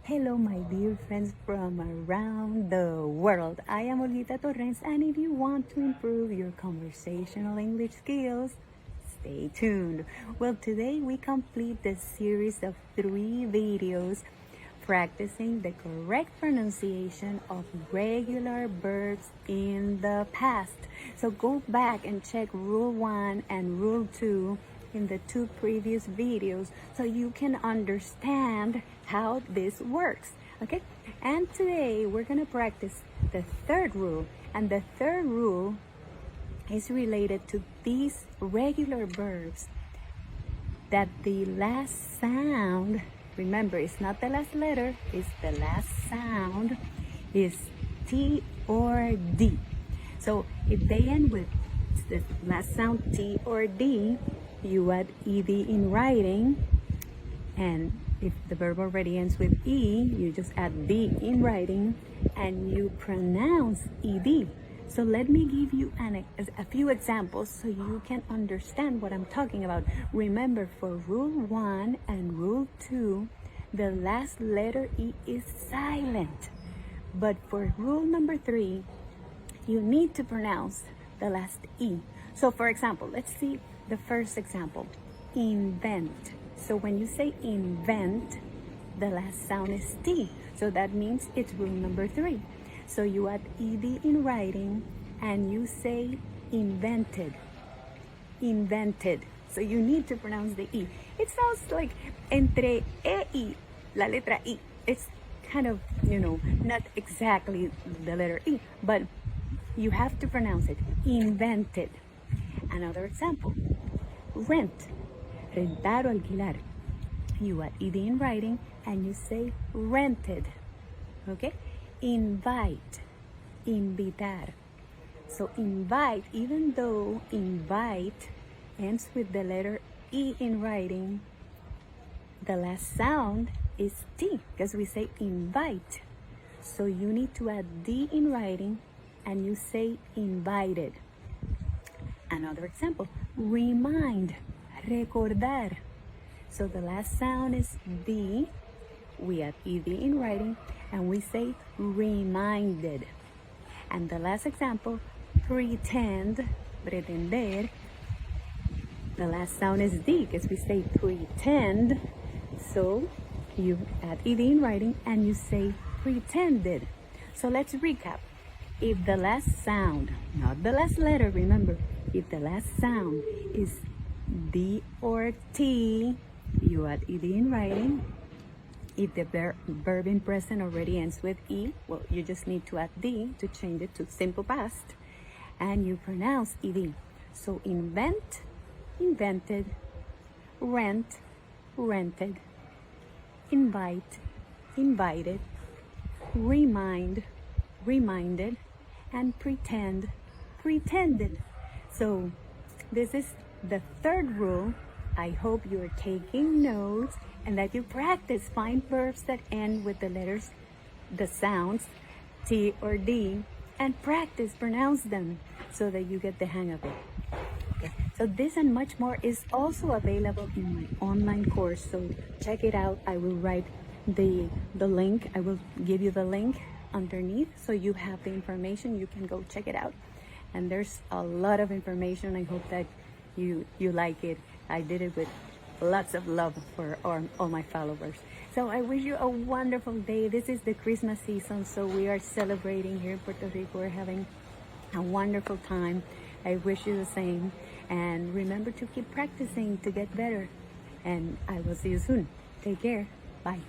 Hello, my dear friends from around the world. I am Olguita Torrens, and if you want to improve your conversational English skills, stay tuned. Well, today we complete the series of 3 videos practicing the correct pronunciation of regular verbs in the past. So go back and check Rule 1 and Rule 2 in the 2 previous videos so you can understand how this works, okay? And today we're gonna practice the 3rd rule, and the 3rd rule is related to these regular verbs that the last sound, remember, it's not the last letter, it's the last sound, is T or D. So if they end with the last sound T or D, you add ed in writing, and if the verb already ends with E, you just add D in writing and you pronounce ed. So let me give you a few examples so you can understand what I'm talking about. Remember, for Rule 1 and Rule 2, the last letter E is silent. But for Rule number 3, you need to pronounce the last E. So for example, let's see the first example, invent. So when you say invent, the last sound is T. So that means it's rule number 3. So you add ed in writing and you say invented. Invented. So you need to pronounce the E. It sounds like entre E y la letra I. It's kind of, not exactly the letter E, but you have to pronounce it. Invented. Another example, rent. Rentar o alquilar. You add ed in writing and you say rented. Okay? Invite. Invitar. So invite, even though invite ends with the letter E in writing, the last sound is T because we say invite. So you need to add D in writing and you say invited. Another example, remind, recordar. So the last sound is D, we add ed in writing, and we say reminded. And the last example, pretend, pretender. The last sound is D because we say pretend. So you add ed in writing and you say pretended. So let's recap. If the last sound, not the last letter, remember, if the last sound is D or T, you add ed in writing. If the verb in present already ends with E, well, you just need to add D to change it to simple past, and you pronounce ed. So invent, invented, rent, rented, invite, invited, remind, reminded, and pretend, pretended. So this is the 3rd rule. I hope you're taking notes and that you practice find verbs that end with the letters, the sounds T or D, and practice pronounce them so that you get the hang of it. Okay. So this and much more is also available in my online course. So check it out. I will write the link. I will give you the link underneath so you have the information. You can go check it out. And there's a lot of information. I hope that you like it. I did it with lots of love for all my followers. So I wish you a wonderful day. This is the Christmas season, so we are celebrating here in Puerto Rico. We're having a wonderful time. I wish you the same. And remember to keep practicing to get better. And I will see you soon. Take care. Bye.